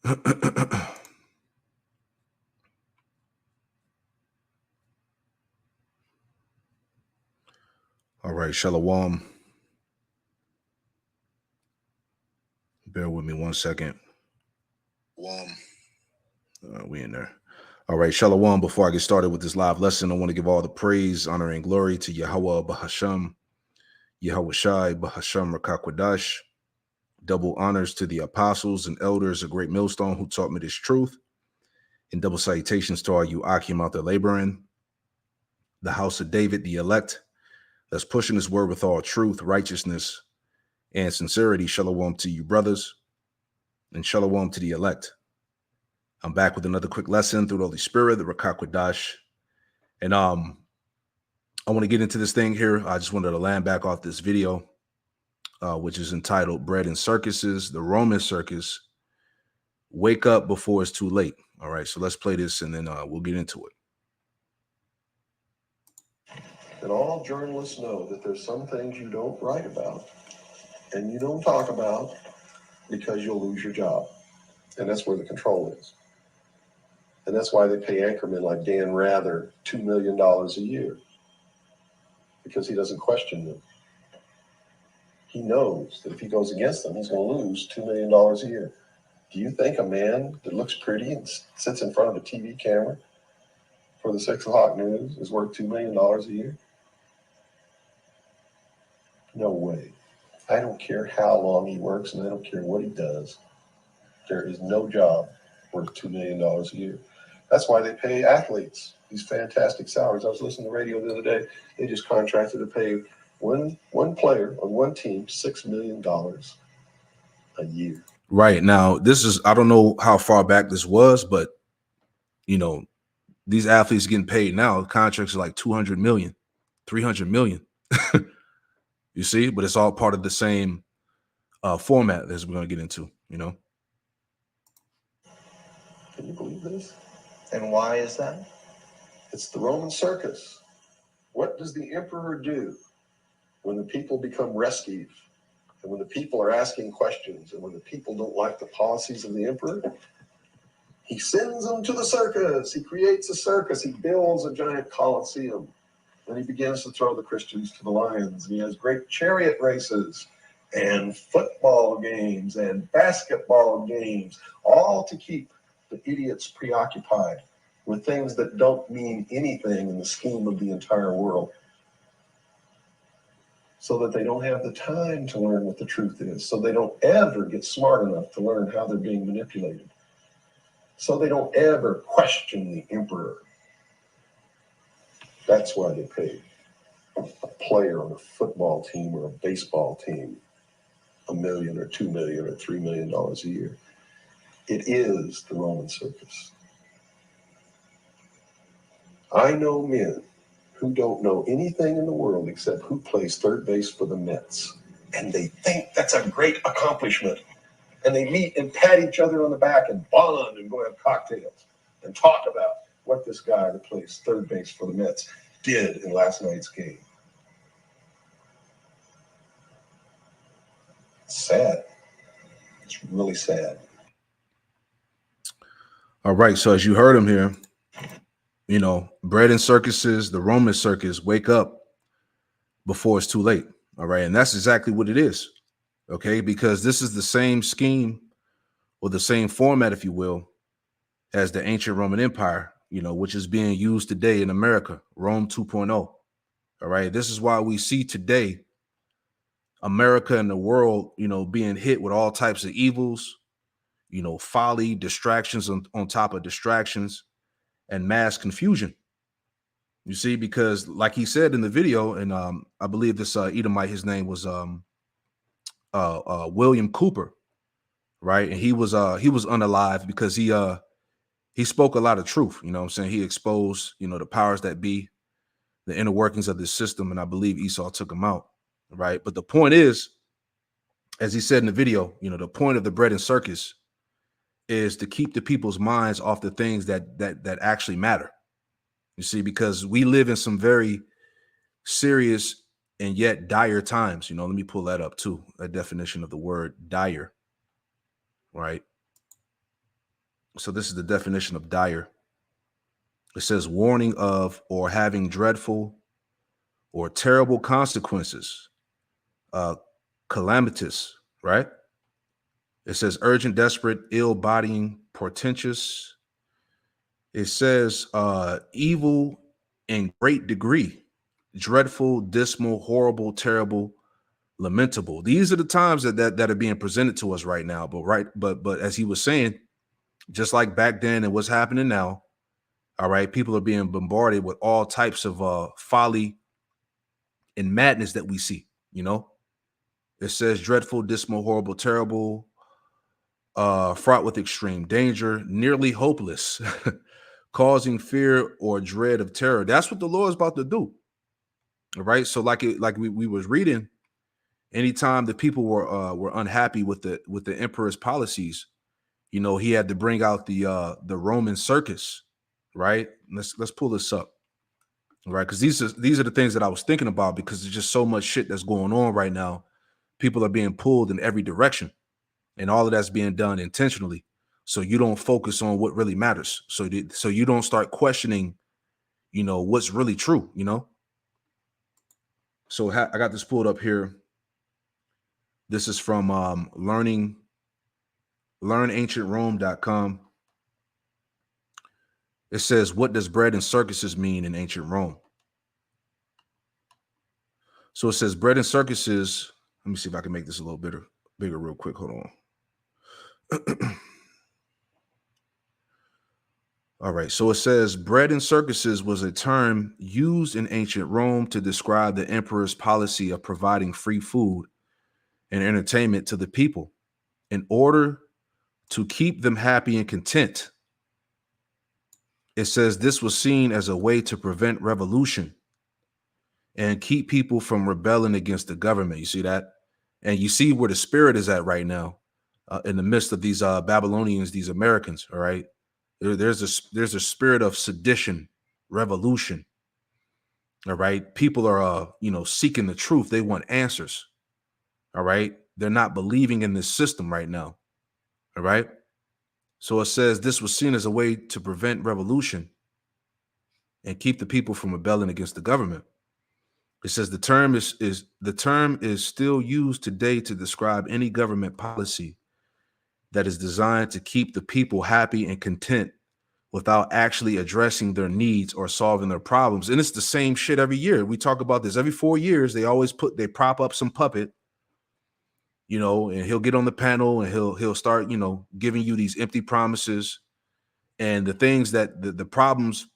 All right, Shalom. Bear with me 1 second. We in there. All right, Shalom. Before I get started with this live lesson, I want to give all the praise, honor, and glory to Yahweh Bahasham, Yahweh Shai Bahasham Rakakwadash. Double honors to the apostles and elders of Great Millstone who taught me this truth. And double salutations to all you Akim out there laboring. The house of David, the elect, that's pushing this word with all truth, righteousness, and sincerity. Shalom to you, brothers, and shalom to the elect. I'm back with another quick lesson through the Holy Spirit, the Rakakwadash. And I want to get into this thing here. I just wanted to land back off this video, which is entitled Bread and Circuses, the Roman Circus. Wake up before it's too late. All right, so let's play this and then we'll get into it. And all journalists know that there's some things you don't write about and you don't talk about because you'll lose your job. And that's where the control is. And that's why they pay anchormen like Dan Rather $2 million a year, because he doesn't question them. He knows that if he goes against them, he's going to lose $2 million a year. Do you think a man that looks pretty and sits in front of a TV camera for the 6 o'clock news is worth $2 million a year? No way. I don't care how long he works and I don't care what he does. There is no job worth $2 million a year. That's why they pay athletes these fantastic salaries. I was listening to the radio the other day. They just contracted to pay one player on one team $6 million a year. Right. Now, this is, I don't know how far back this was, but, you know, these athletes getting paid now, contracts are like 200 million, 300 million. You see, but it's all part of the same format as we're going to get into, you know. Can you believe this? And why is that? It's the Roman circus. What does the emperor do when the people become restive, and when the people are asking questions, and when the people don't like the policies of the emperor? He sends them to the circus. He creates a circus. He builds a giant coliseum. Then he begins to throw the Christians to the lions. And he has great chariot races and football games and basketball games, all to keep the idiots preoccupied with things that don't mean anything in the scheme of the entire world, so that they don't have the time to learn what the truth is, so they don't ever get smart enough to learn how they're being manipulated, so they don't ever question the emperor. That's why they pay a player on a football team or a baseball team $1 million or $2 million or $3 million a year. It is the Roman circus. I know men who don't know anything in the world except who plays third base for the Mets. And they think that's a great accomplishment. And they meet and pat each other on the back and bond and go have cocktails and talk about what this guy that plays third base for the Mets did in last night's game. It's sad. It's really sad. All right. So as you heard him here, you know, bread and circuses, the Roman circus, wake up before it's too late. All right. And that's exactly what it is. Okay. Because this is the same scheme or the same format, if you will, as the ancient Roman Empire, you know, which is being used today in America, Rome 2.0. All right. This is why we see today America and the world, you know, being hit with all types of evils, you know, folly, distractions on top of distractions, and mass confusion. You see, because like he said in the video, and I believe this Edomite, his name was William Cooper, right? And he was unalive because he spoke a lot of truth. You know what I'm saying? He exposed, you know, the powers that be, the inner workings of this system, and I believe Esau took him out, right? But the point is, as he said in the video, you know, the point of the bread and circus is to keep the people's minds off the things that actually matter. You see, because we live in some very serious and yet dire times. You know, let me pull that up too, a definition of the word dire, right? So this is the definition of dire. It says warning of or having dreadful or terrible consequences, calamitous, right? It says urgent, desperate, ill-bodying, portentous. It says evil in great degree, dreadful, dismal, horrible, terrible, lamentable. These are the times that are being presented to us right now. But as he was saying, just like back then and what's happening now, all right, people are being bombarded with all types of folly and madness that we see. It says dreadful, dismal, horrible, terrible, fraught with extreme danger, nearly hopeless, causing fear or dread of terror. That's what the Lord is about to do. All right. So like we was reading, anytime the people were unhappy with the emperor's policies, he had to bring out the Roman circus, right? Let's pull this up. Right, because these are the things that I was thinking about, because there's just so much shit that's going on right now. People are being pulled in every direction, and all of that's being done intentionally. So you don't focus on what really matters. So you don't start questioning, what's really true. So I got this pulled up here. This is from learnancientrome.com. It says, what does bread and circuses mean in ancient Rome? So it says bread and circuses. Let me see if I can make this a little bigger real quick. Hold on. All right. So it says bread and circuses was a term used in ancient Rome to describe the emperor's policy of providing free food and entertainment to the people in order to keep them happy and content. It says this was seen as a way to prevent revolution and keep people from rebelling against the government. You see that? And you see where the spirit is at right now, in the midst of these Babylonians, these Americans. All right. There's a spirit of sedition, revolution. All right. People are, seeking the truth. They want answers. All right. They're not believing in this system right now. All right. So it says this was seen as a way to prevent revolution and keep the people from rebelling against the government. It says the term is still used today to describe any government policy that is designed to keep the people happy and content without actually addressing their needs or solving their problems. And it's the same shit every year. We talk about this every 4 years. They prop up some puppet, and he'll get on the panel and he'll start, giving you these empty promises, and the things that the problems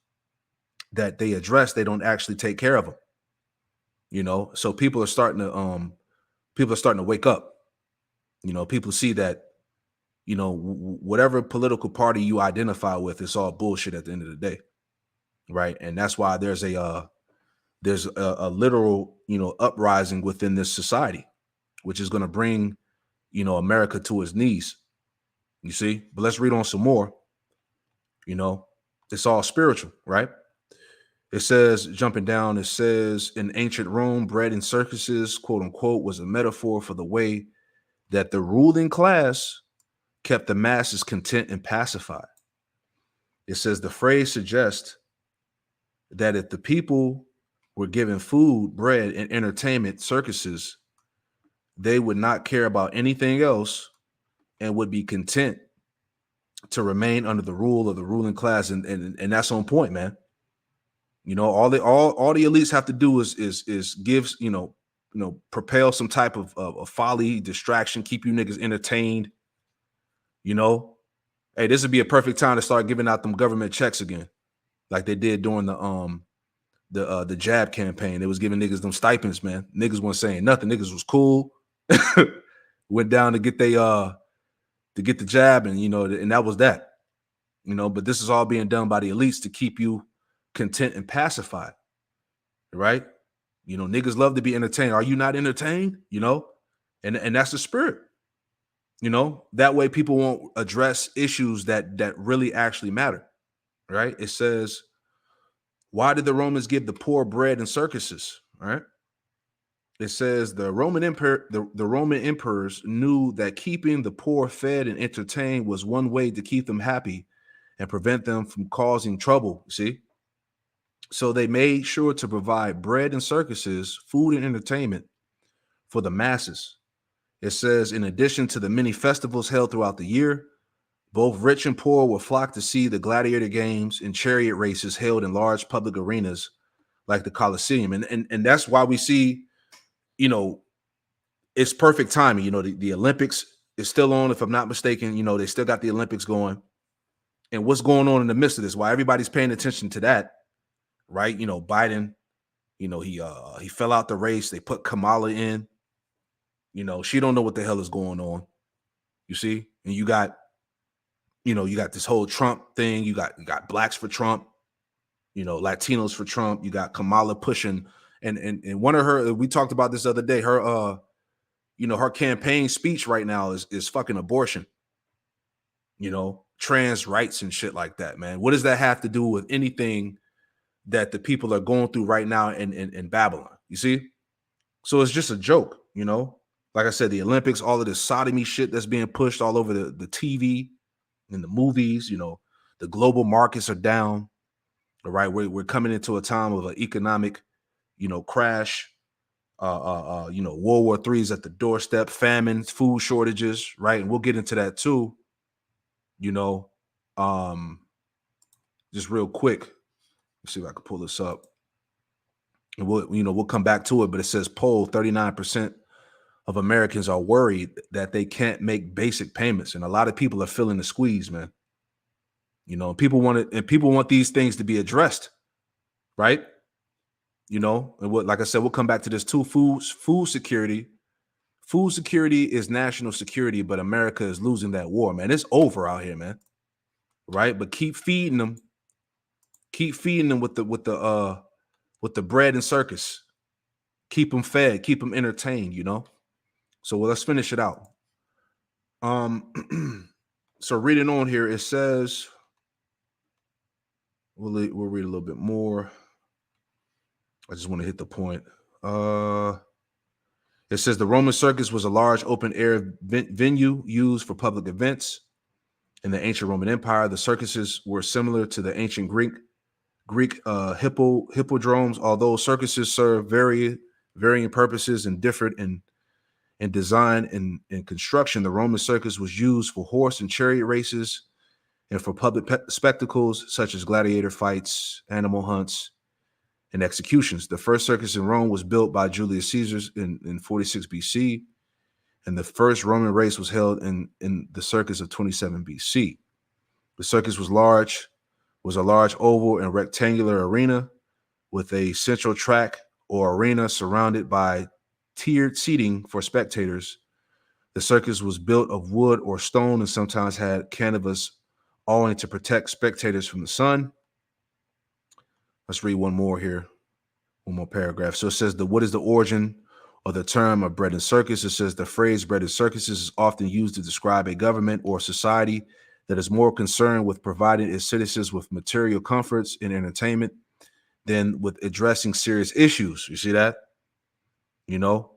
that they address, they don't actually take care of them. So people are starting to wake up. People see that, whatever political party you identify with, it's all bullshit at the end of the day. Right. And that's why there's a literal, uprising within this society, which is going to bring, America to its knees. You see, but let's read on some more. It's all spiritual, right? It says, jumping down, it says, in ancient Rome, bread and circuses, quote unquote, was a metaphor for the way that the ruling class kept the masses content and pacified. It says the phrase suggests that if the people were given food, bread, and entertainment, circuses, they would not care about anything else and would be content to remain under the rule of the ruling class. And that's on point, man. All the elites have to do is give, propel some type of folly, distraction, keep you niggas entertained. Hey, this would be a perfect time to start giving out them government checks again, like they did during the jab campaign. They was giving niggas them stipends, man. Niggas weren't saying nothing. Niggas was cool. Went down to get the jab, and and that was that. But this is all being done by the elites to keep you content and pacified, right? Niggas love to be entertained. Are you not entertained? And that's the spirit. That way people won't address issues that really actually matter, right? It says, why did the Romans give the poor bread and circuses? Right? It says the Roman emperors knew that keeping the poor fed and entertained was one way to keep them happy and prevent them from causing trouble. See? So they made sure to provide bread and circuses, food and entertainment for the masses. It says, in addition to the many festivals held throughout the year, both rich and poor will flock to see the gladiator games and chariot races held in large public arenas like the Colosseum. And that's why we see, you know, it's perfect timing. You know, the Olympics is still on, if I'm not mistaken. You know, they still got the Olympics going. And what's going on in the midst of this? Why everybody's paying attention to that, right? You know, Biden, you know, he fell out the race. They put Kamala in. You know, she don't know what the hell is going on. You see? And you got this whole Trump thing. You got blacks for Trump, you know, Latinos for Trump. You got Kamala pushing, and one of her, we talked about this the other day, her her campaign speech right now is fucking abortion, you know, trans rights and shit like that, man. What does that have to do with anything that the people are going through right now in Babylon? You see? So it's just a joke, you know. Like I said, the Olympics, all of this sodomy shit that's being pushed all over the TV and the movies, you know, the global markets are down. All right. We're coming into a time of an economic, you know, crash. World War III is at the doorstep, famines, food shortages, right? And we'll get into that too. You know, just real quick. Let's see if I can pull this up. And we'll come back to it, but it says poll 39% of Americans are worried that they can't make basic payments. And a lot of people are feeling the squeeze, man. You know, people want these things to be addressed, right? You know, and like I said, we'll come back to this too. Food security. Food security is national security, but America is losing that war, man. It's over out here, man. Right? But keep feeding them. Keep feeding them with the bread and circus. Keep them fed, keep them entertained, you know. So let's finish it out. So reading on here, it says, we'll read a little bit more. I just want to hit the point. It says the Roman Circus was a large open-air venue used for public events. In the ancient Roman Empire, the circuses were similar to the ancient Greek hippodromes, although circuses served varying purposes and differed in design and in construction. The Roman circus was used for horse and chariot races and for public spectacles such as gladiator fights, animal hunts, and executions. The first circus in Rome was built by Julius Caesar in 46 BC, and the first Roman race was held in the Circus of 27 BC. The circus was a large oval and rectangular arena with a central track or arena surrounded by tiered seating for spectators. The circus was built of wood or stone and sometimes had canvas awning to protect spectators from the sun. Let's read one more here. One more paragraph. So it says, what is the origin of the term of bread and circus? It says the phrase bread and circuses is often used to describe a government or society that is more concerned with providing its citizens with material comforts and entertainment than with addressing serious issues. You see that? You know,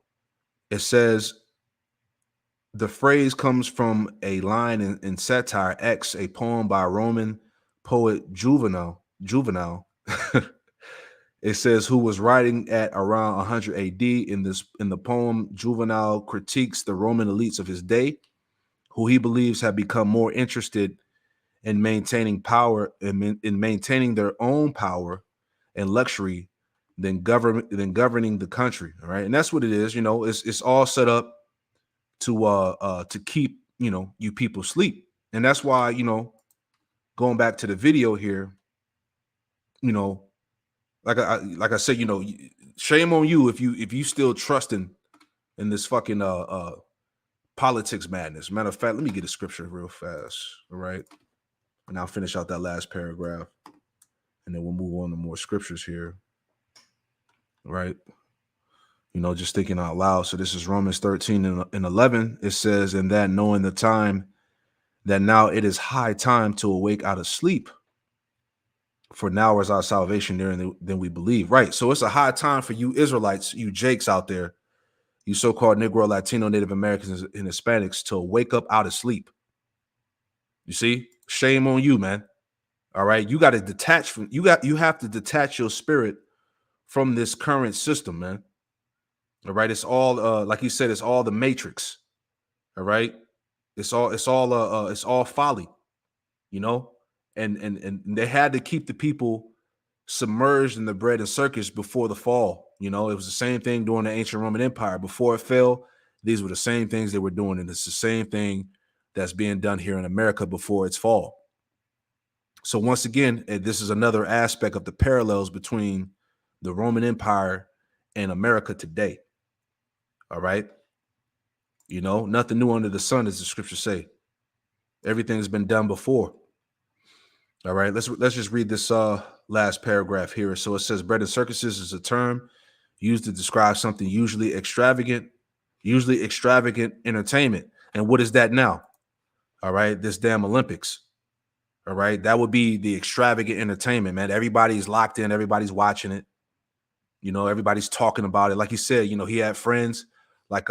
it says the phrase comes from a line in Satire X, a poem by Roman poet Juvenal. It says, who was writing at around 100 AD. In the poem, Juvenal critiques the Roman elites of his day, who he believes have become more interested in maintaining power and in maintaining their own power and luxury than governing the country. All right, and that's what it is. You know, it's all set up to keep you people sleep, and that's why going back to the video here, like I said, shame on you if you still trusting in this fucking politics madness. Matter of fact, let me get a scripture real fast. All right. And I'll finish out that last paragraph. And then we'll move on to more scriptures here. Right. Just thinking out loud. So this is Romans 13 and 11. It says, in that knowing the time, that now it is high time to awake out of sleep. For now is our salvation nearer than we believe. Right. So it's a high time for you Israelites, you Jakes out there, you so-called Negro, Latino, Native Americans, and Hispanics to wake up out of sleep. You see? Shame on you, man. All right. You have to detach your spirit from this current system, man. All right. It's all like you said, it's all the matrix. All right. It's all folly, you know? And they had to keep the people submerged in the bread and circus before the fall. You know, it was the same thing during the ancient Roman Empire. Before it fell, these were the same things they were doing, and it's the same thing that's being done here in America before its fall. So once again, this is another aspect of the parallels between the Roman Empire and America today. All right. You know, nothing new under the sun, as the scriptures say. Everything's been done before. All right. Let's just read this last paragraph here. So it says, bread and circuses is a term used to describe something usually extravagant entertainment. And what is that now? All right. This damn Olympics. All right. That would be the extravagant entertainment, man. Everybody's locked in. Everybody's watching it. You know, everybody's talking about it. Like he said, you know, he had friends like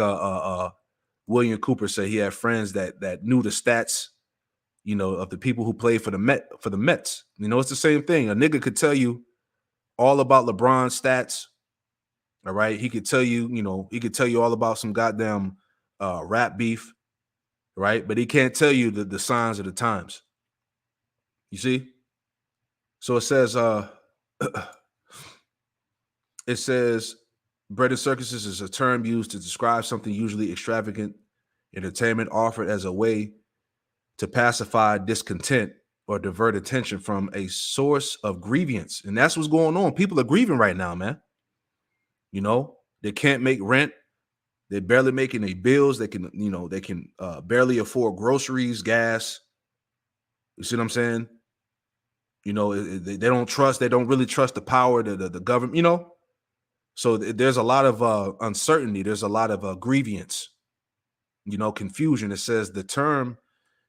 William Cooper said he had friends that knew the stats, you know, of the people who played for the Mets. You know, it's the same thing. A nigga could tell you all about LeBron's stats. All right. He could tell you, you know, he could tell you all about some goddamn rap beef. Right. But he can't tell you the signs of the times. You see? So it says, bread and circuses is a term used to describe something usually extravagant entertainment offered as a way to pacify discontent or divert attention from a source of grievance. And that's what's going on. People are grieving right now, man. You know, they can't make rent. They're barely making their bills. They can barely afford groceries, gas. You see what I'm saying? You know, they don't really trust the power, the government, you know? So there's a lot of uncertainty. There's a lot of grievance, you know, confusion. It says the term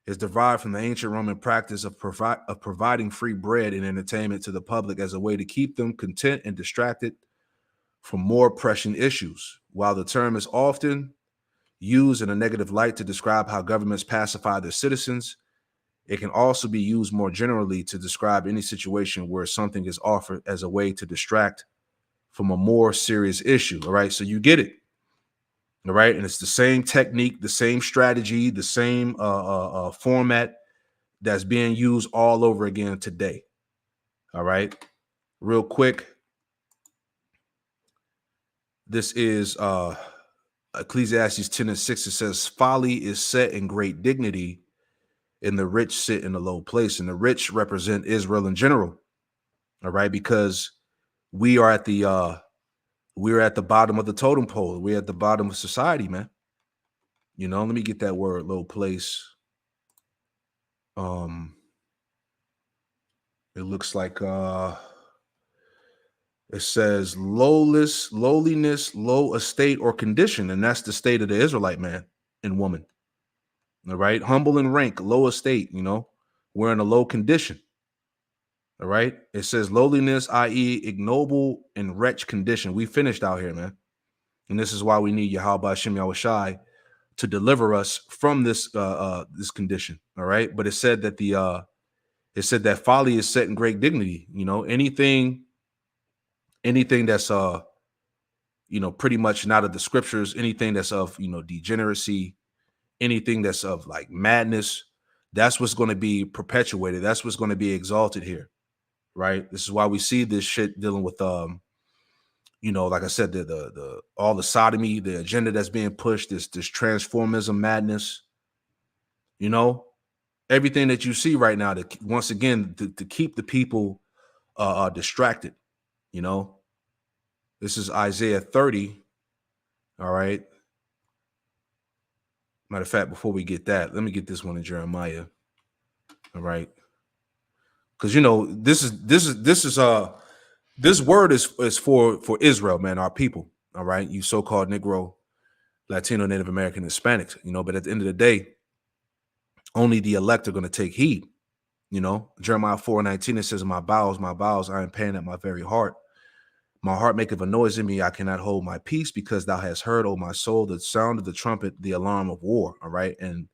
is derived from the ancient Roman practice of providing free bread and entertainment to the public as a way to keep them content and distracted from more pressing issues. While the term is often used in a negative light to describe how governments pacify their citizens, it can also be used more generally to describe any situation where something is offered as a way to distract from a more serious issue. All right. So you get it. All right. And it's the same technique, the same strategy, the same format that's being used all over again today. All right. Real quick. This is Ecclesiastes 10:6. It says, folly is set in great dignity, and the rich sit in a low place. And the rich represent Israel in general. All right. Because we are at the bottom of the totem pole. We're at the bottom of society, man. You know, let me get that word, low place. It looks like it says lowliness, low estate or condition, and that's the state of the Israelite man and woman. All right, humble in rank, low estate. You know, we're in a low condition. All right, it says lowliness, i.e., ignoble and wretched condition. We finished out here, man, and this is why we need Yahweh Hashem Yahushai to deliver us from this this condition. All right, but it said that folly is set in great dignity. You know, anything that's you know, pretty much not of the scriptures, anything that's of, you know, degeneracy, anything that's of like madness, that's what's going to be perpetuated. That's what's going to be exalted here. Right. This is why we see this shit dealing with you know, like I said, the all the sodomy, the agenda that's being pushed, this transformism madness, you know, everything that you see right now, to once again to keep the people distracted. You know, this is Isaiah 30. All right. Matter of fact, before we get that, let me get this one in Jeremiah. All right. Because you know, this word is for Israel, man, our people. All right. You so-called Negro, Latino, Native American, Hispanics, you know, but at the end of the day, only the elect are going to take heed. You know, Jeremiah 4:19, it says, my bowels, I am pain at my very heart. My heart maketh a noise in me. I cannot hold my peace, because thou hast heard, O my soul, the sound of the trumpet, the alarm of war. All right. And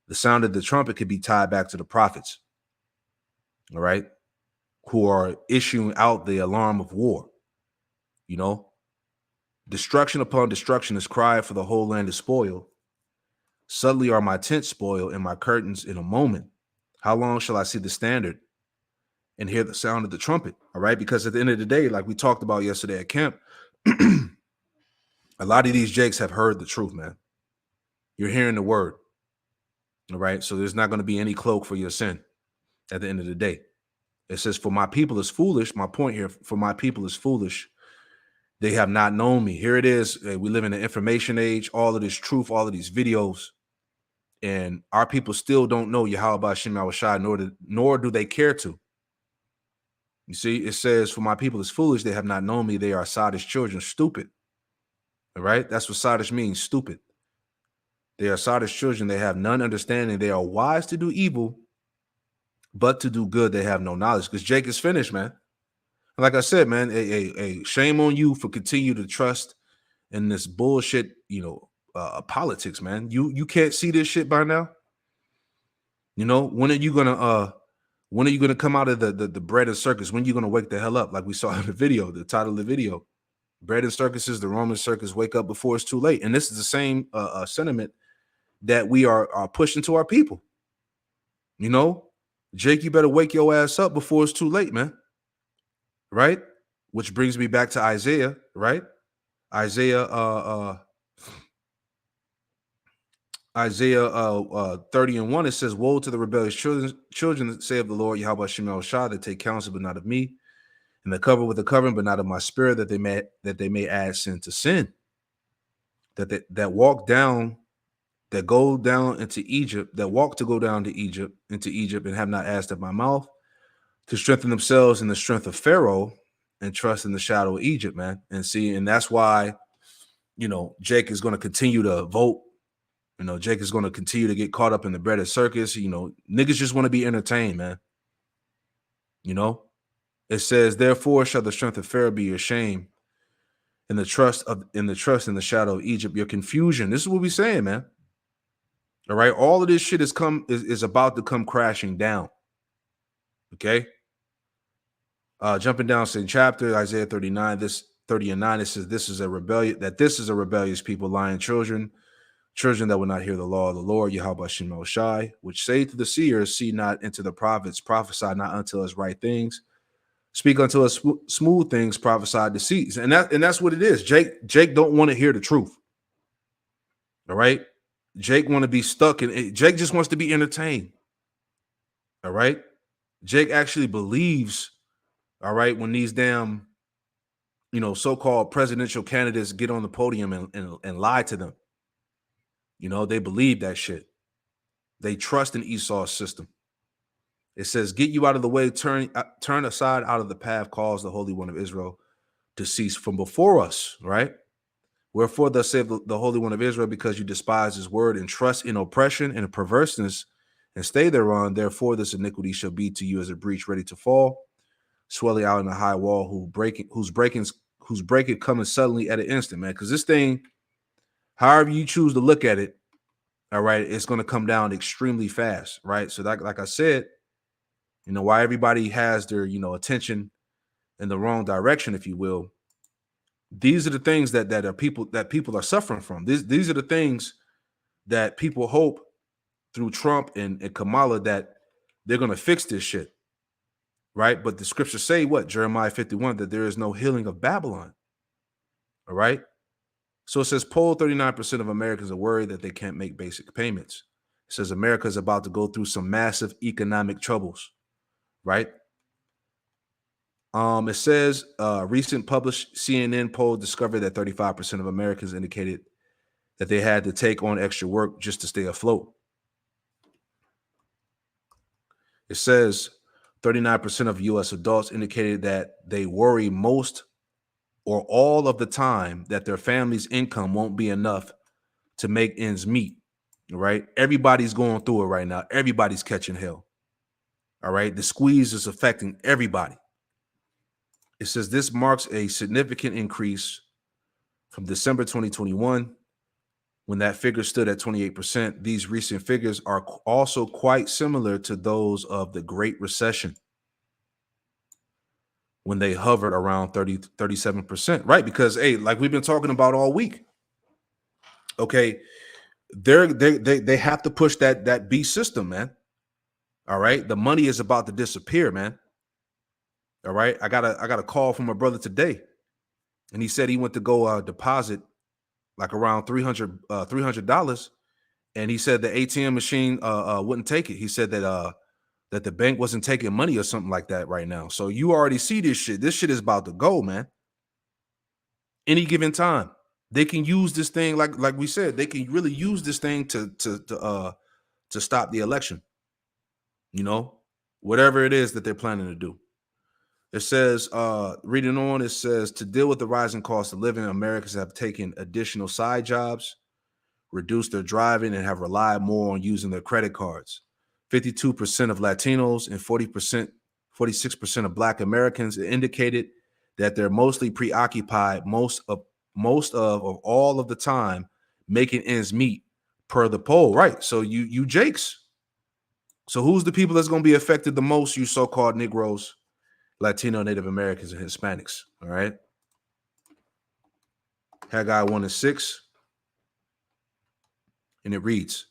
the sound of the trumpet could be tied back to the prophets. all right, who are issuing out the alarm of war. You know, destruction upon destruction is cried, for the whole land is spoiled. Suddenly are my tents spoiled and my curtains in a moment. How long shall I see the standard and hear the sound of the trumpet? All right, because at the end of the day, like we talked about yesterday at camp, a lot of these jakes have heard the truth, man. You're hearing the word. All right, so there's not going to be any cloak for your sin at the end of the day. It says, for my people is foolish. My point here, for my people is foolish. They have not known me. Here it is. We live in an information age, all of this truth, all of these videos, and our people still don't know Yahweh Shem Yahushua, nor do they care to. You see, it says, for my people is foolish. They have not known me. They are Sadish children, stupid. All right, that's what Sadish means, stupid. They are Sadish children. They have none understanding. They are wise to do evil, but to do good, they have no knowledge. Because Jake is finished, man. Like I said, man, a shame on you for continue to trust in this bullshit, politics, man. You can't see this shit by now. You know, when are you gonna come out of the bread and circus? When are you gonna wake the hell up? Like we saw in the video, the title of the video, bread and circuses, the Roman circus, wake up before it's too late. And this is the same sentiment that we are pushing to our people. You know, Jake, you better wake your ass up before it's too late, man. Right? Which brings me back to Isaiah, right? Isaiah 30:1, it says, woe to the rebellious children that say of the Lord, Yahweh Shem Yahushua, that take counsel, but not of me, and that cover with the covering, but not of my spirit, that they may add sin to sin. That walk down, that go down into Egypt, that walk to go down to Egypt, into Egypt, and have not asked of my mouth, to strengthen themselves in the strength of Pharaoh and trust in the shadow of Egypt, man. And that's why, Jake is going to continue to vote. Jake is going to continue to get caught up in the breaded circus. Niggas just want to be entertained, man. It says, therefore shall the strength of Pharaoh be your shame, and the trust in the shadow of Egypt, your confusion. This is what we're saying, man. All right. All of this shit is about to come crashing down. Okay. Jumping down same chapter, Isaiah 39, this 30 and 9, it says, this is a rebellious people, lying children that will not hear the law of the Lord, Yahweh Shem Yahushua, which say to the seers, see not into the prophets, prophesy not unto us right things, speak unto us smooth things, prophesy deceits. And that's what it is. Jake don't want to hear the truth. All right. Jake want to be stuck in. Jake just wants to be entertained. All right. Jake actually believes, all right, when these damn, so-called presidential candidates get on the podium and lie to them. They believe that shit. They trust in Esau's system. It says, get you out of the way, turn aside out of the path, cause the Holy One of Israel to cease from before us, right? Wherefore thus saith the Holy One of Israel, because you despise his word and trust in oppression and perverseness and stay thereon, therefore this iniquity shall be to you as a breach ready to fall, swelling out in a high wall, whose breaking coming suddenly at an instant, man. Because this thing, however you choose to look at it, all right, it's going to come down extremely fast, right? So like I said, why everybody has their, attention in the wrong direction, if you will. These are the things that people are suffering from. These are the things that people hope through Trump and Kamala that they're going to fix this shit, right? But the scriptures say what? Jeremiah 51, that there is no healing of Babylon, all right? So it says, poll 39% of Americans are worried that they can't make basic payments. It says America is about to go through some massive economic troubles, right? It says recent published CNN poll discovered that 35% of Americans indicated that they had to take on extra work just to stay afloat. It says 39% of U.S. adults indicated that they worry most or all of the time that their family's income won't be enough to make ends meet. All right. Everybody's going through it right now. Everybody's catching hell. All right. The squeeze is affecting everybody. It says this marks a significant increase from December 2021, when that figure stood at 28%. These recent figures are also quite similar to those of the Great Recession. when they hovered around 37%, right? Because hey, like we've been talking about all week, okay, they have to push that beast system, man. All right, the money is about to disappear, man. All right, I got a call from my brother today, and he said he went to go deposit like around $300, and he said the ATM machine wouldn't take it. He said that the bank wasn't taking money or something like that right now. So you already see this shit. This shit is about to go, man. Any given time, they can use this thing like we said. They can really use this thing to stop the election. You know, whatever it is that they're planning to do. It says, reading on, it says, to deal with the rising cost of living, Americans have taken additional side jobs, reduced their driving, and have relied more on using their credit cards. 52% of Latinos and 46% of Black Americans indicated that they're mostly preoccupied most of all of the time making ends meet per the poll. Right. So you Jakes. So who's the people that's going to be affected the most? You so-called Negroes, Latino, Native Americans, and Hispanics. All right. Haggai 1:6. And it reads,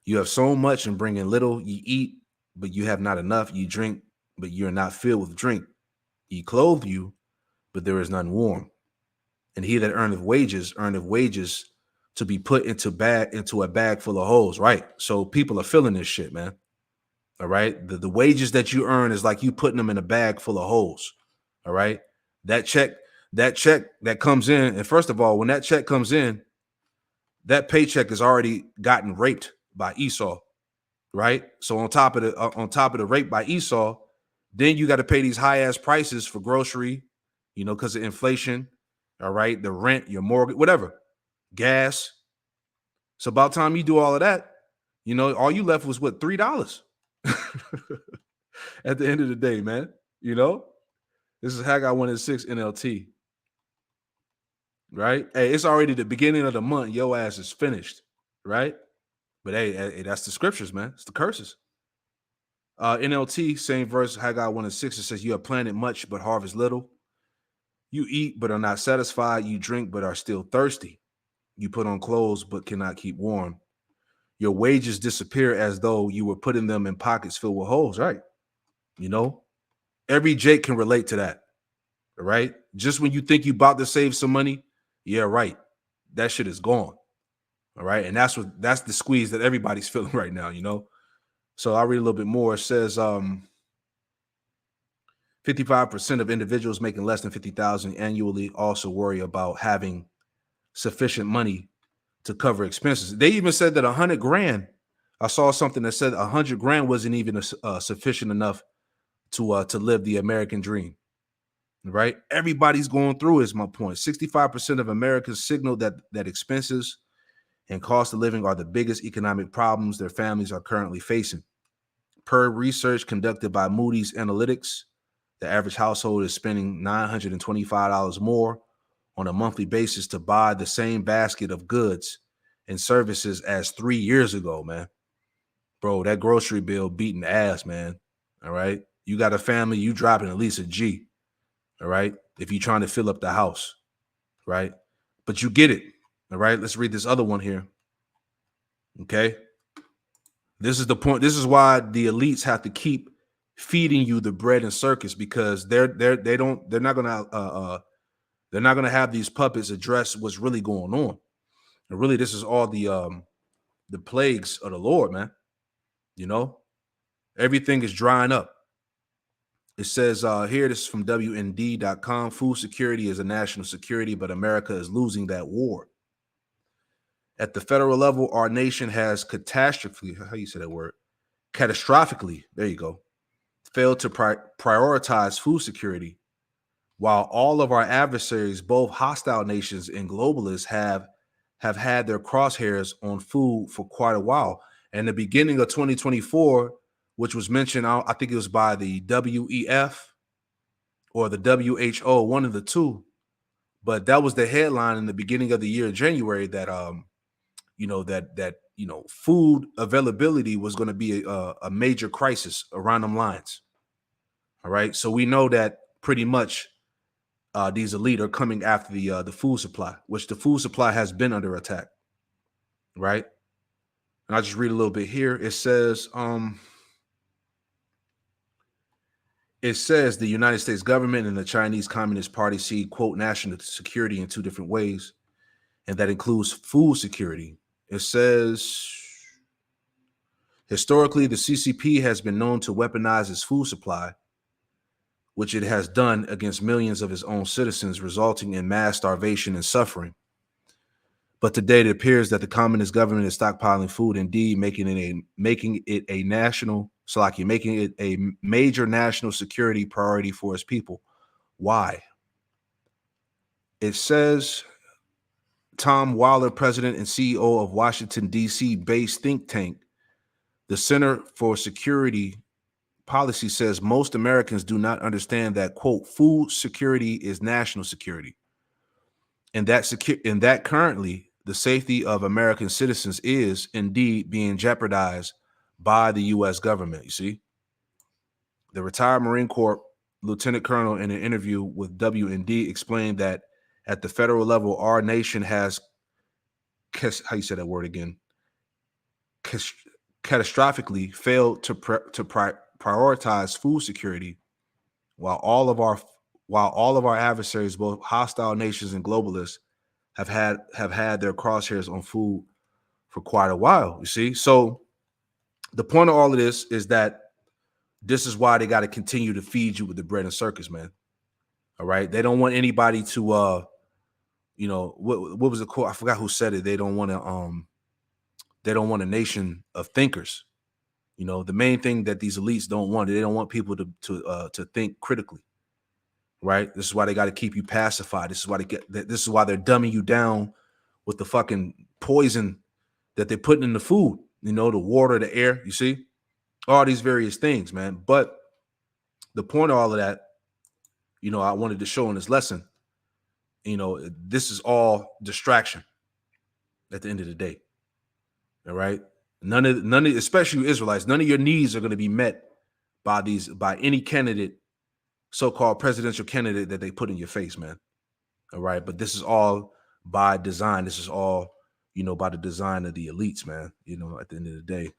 you have so much and bring in little, ye eat, but you have not enough, ye drink, but you are not filled with drink. Ye clothe you, but there is none warm. And he that earneth wages to be put into a bag full of holes. Right. So people are feeling this shit, man. All right. The wages that you earn is like you putting them in a bag full of holes. All right. That check that comes in. And first of all, when that check comes in, that paycheck has already gotten raped by Esau. Right. So on top of the rape by Esau, then you got to pay these high ass prices for grocery, because of inflation. All right. The rent, your mortgage, whatever, gas. So about time you do all of that, all you left was what, $3 at the end of the day, man. This is Haggai 1:6 NLT. Right. Hey, it's already the beginning of the month. Your ass is finished. Right. But hey, that's the scriptures, man. It's the curses. NLT, same verse, Haggai 1:6. It says, you have planted much, but harvest little. You eat, but are not satisfied. You drink, but are still thirsty. You put on clothes, but cannot keep warm. Your wages disappear as though you were putting them in pockets filled with holes, right? Every Jake can relate to that, right? Just when you think you about to save some money, yeah, right. That shit is gone, all right? And that's the squeeze that everybody's feeling right now, So I'll read a little bit more. It says 55% of individuals making less than $50,000 annually also worry about having sufficient money to cover expenses. They even said that $100,000. I saw something that said $100,000 wasn't even sufficient enough to live the American dream. Right? Everybody's going through is my point. 65% of Americans signal that expenses and cost of living are the biggest economic problems their families are currently facing. Per research conducted by Moody's Analytics, the average household is spending $925 more on a monthly basis to buy the same basket of goods and services as 3 years ago, man. Bro, that grocery bill beating ass, man. All right. You got a family, you dropping at least a G. All right. If you're trying to fill up the house. Right. But you get it. All right. Let's read this other one here. Okay. This is the point. This is why the elites have to keep feeding you the bread and circus, because they're not gonna have these puppets address what's really going on. And really, this is all the plagues of the Lord, man. Everything is drying up. It says here, this is from WND.com. Food security is a national security, but America is losing that war. At the federal level, our nation has catastrophically, there you go, failed to prioritize food security, while all of our adversaries, both hostile nations and globalists, have had their crosshairs on food for quite a while. And the beginning of 2024, which was mentioned, I think it was by the WEF or the WHO, one of the two, but that was the headline in the beginning of the year, January, that food availability was going to be a major crisis around them lines. All right. So we know that pretty much these elite are coming after the food supply, which the food supply has been under attack, right? And I'll just read a little bit here. It says the United States government and the Chinese Communist Party see, quote, national security in two different ways, and that includes food security. It says, historically, the CCP has been known to weaponize its food supply, which it has done against millions of its own citizens, resulting in mass starvation and suffering. But today it appears that the communist government is stockpiling food, indeed making it a major national security priority for its people. Why? It says Tom Waller, president and CEO of Washington, D.C. based think tank, the Center for Security Policy, says most Americans do not understand that, quote, food security is national security, and that currently the safety of American citizens is indeed being jeopardized by the U.S. government. You see, the retired Marine Corps Lieutenant Colonel, in an interview with WND, explained that at the federal level, our nation has, how you say that word again, catastrophically failed to prioritize food security, while all of our adversaries, both hostile nations and globalists, have had their crosshairs on food for quite a while. You see, so the point of all of this is that this is why they got to continue to feed you with the bread and circus, man. All right, they don't want anybody to, what was the quote? I forgot who said it. They don't want a nation of thinkers. The main thing that these elites don't want, they don't want people to think critically. Right? This is why they got to keep you pacified. This is why they're dumbing you down with the fucking poison that they're putting in the food, the water, the air, you see, all these various things, man. But the point of all of that, I wanted to show in this lesson, this is all distraction at the end of the day. All right. None of, especially you Israelites, none of your needs are going to be met by any candidate, so-called presidential candidate that they put in your face, man. All right. But this is all by design. This is all, by the design of the elites, man, at the end of the day.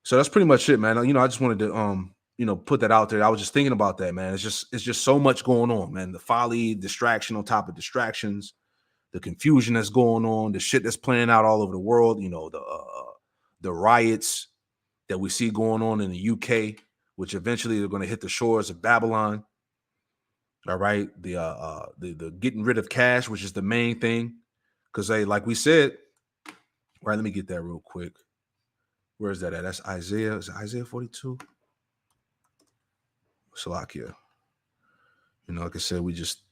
So that's pretty much it, man. I just wanted to, put that out there. I was just thinking about that, man. It's just so much going on, man. The folly, distraction on top of distractions, the confusion that's going on, the shit that's playing out all over the world, the riots that we see going on in the UK, which eventually they're going to hit the shores of Babylon. All right. The getting rid of cash, which is the main thing. Because like we said, right, let me get that real quick. Where is that at? That's Isaiah. Is it Isaiah 42? Salakia. Like I said, we just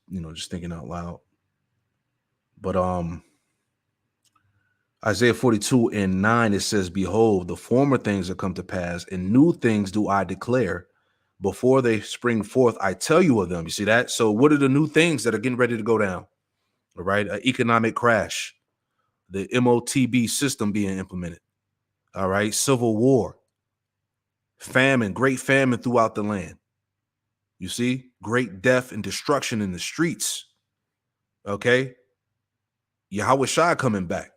thinking out loud. But Isaiah 42:9, it says, behold, the former things have come to pass, and new things do I declare. Before they spring forth, I tell you of them. You see that? So what are the new things that are getting ready to go down? All right. An economic crash, the MOTB system being implemented. All right. Civil war, famine, great famine throughout the land. You see, great death and destruction in the streets. Okay. Yahweh Shai coming back.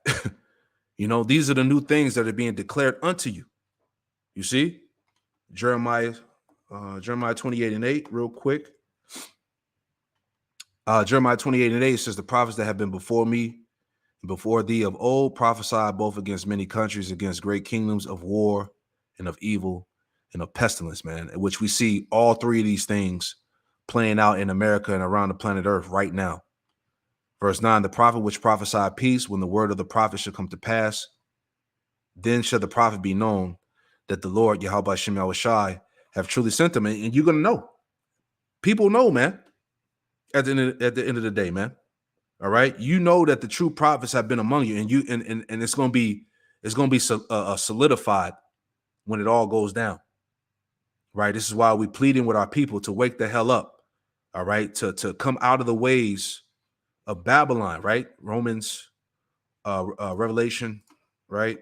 These are the new things that are being declared unto you. You see, Jeremiah 28:8, real quick. Jeremiah 28:8 says, the prophets that have been before me and before thee of old prophesied both against many countries, against great kingdoms, of war and of evil and of pestilence, man, in which we see all three of these things playing out in America and around the planet Earth right now. Verse 9, the prophet which prophesied peace, when the word of the prophet shall come to pass, then shall the prophet be known that the Lord, Yahweh Hashem Yahweh Shai, have truly sent him. And you're going to know. People know, man, at the end of the day, man. All right. That the true prophets have been among you, and it's going to be solidified when it all goes down. Right. This is why we pleading with our people to wake the hell up. All right. To come out of the ways of Babylon. Right. Romans, Revelation. Right.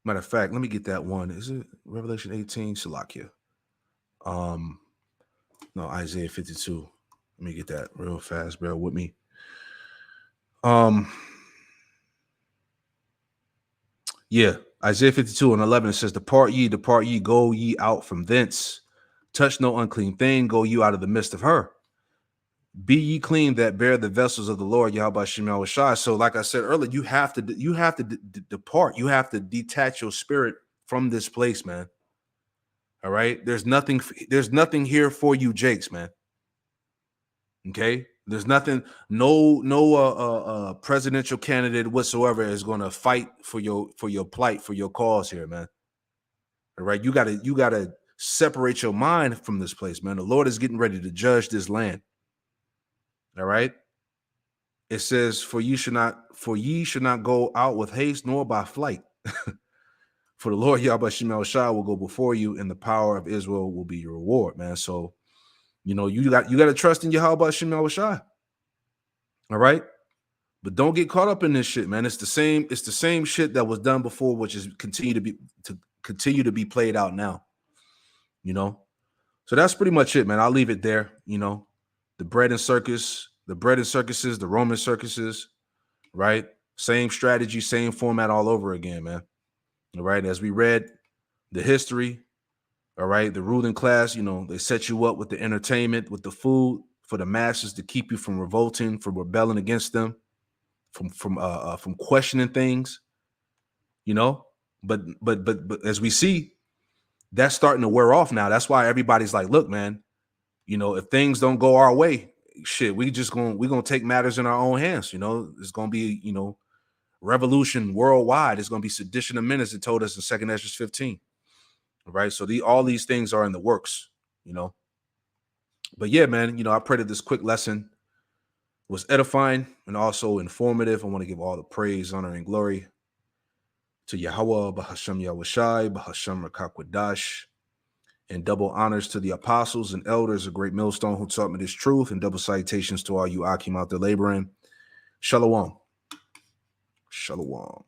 Matter of fact, let me get that one. Is it Revelation 18? Salakia. No, Isaiah 52. Let me get that real fast. Bear with me. Yeah, Isaiah 52 and 11, it says, depart ye, go ye out from thence. Touch no unclean thing, go you out of the midst of her. Be ye clean that bear the vessels of the Lord, Yahweh Shem Yahweh Shai. So like I said earlier, you have to depart. You have to detach your spirit from this place, man. All right. There's nothing here for you, Jakes, man. Okay. There's nothing, no presidential candidate whatsoever is going to fight for your plight, for your cause here, man. All right. You gotta separate your mind from this place, man. The Lord is getting ready to judge this land. All right. It says, for ye should not go out with haste, nor by flight. For the Lord Yahweh Shem Shai will go before you, and the power of Israel will be your reward, man. So, you got to trust in Yahweh Shem Shai. All right. But don't get caught up in this shit, man. It's the same shit that was done before, which is continue to be played out now. So that's pretty much it, man. I'll leave it there. The bread and circuses, the Roman circuses, right? Same strategy, same format all over again, man. All right. As we read the history, all right, the ruling class, they set you up with the entertainment, with the food for the masses to keep you from revolting, from rebelling against them, from questioning things, But as we see, that's starting to wear off now. That's why everybody's like, look, man, if things don't go our way, shit, we're gonna take matters in our own hands. It's gonna be, revolution worldwide. It's gonna be sedition of men, as it told us in 2 Ezra 15. Right. So all these things are in the works, But yeah, man, I pray that this quick lesson was edifying and also informative. I want to give all the praise, honor, and glory to Yahweh, Bahashem Yahweh Shai, Bahashem Rakakwadash, and double honors to the apostles and elders of Great Millstone who taught me this truth, and double salutations to all you Akim out there laboring. Shalom. Shalom.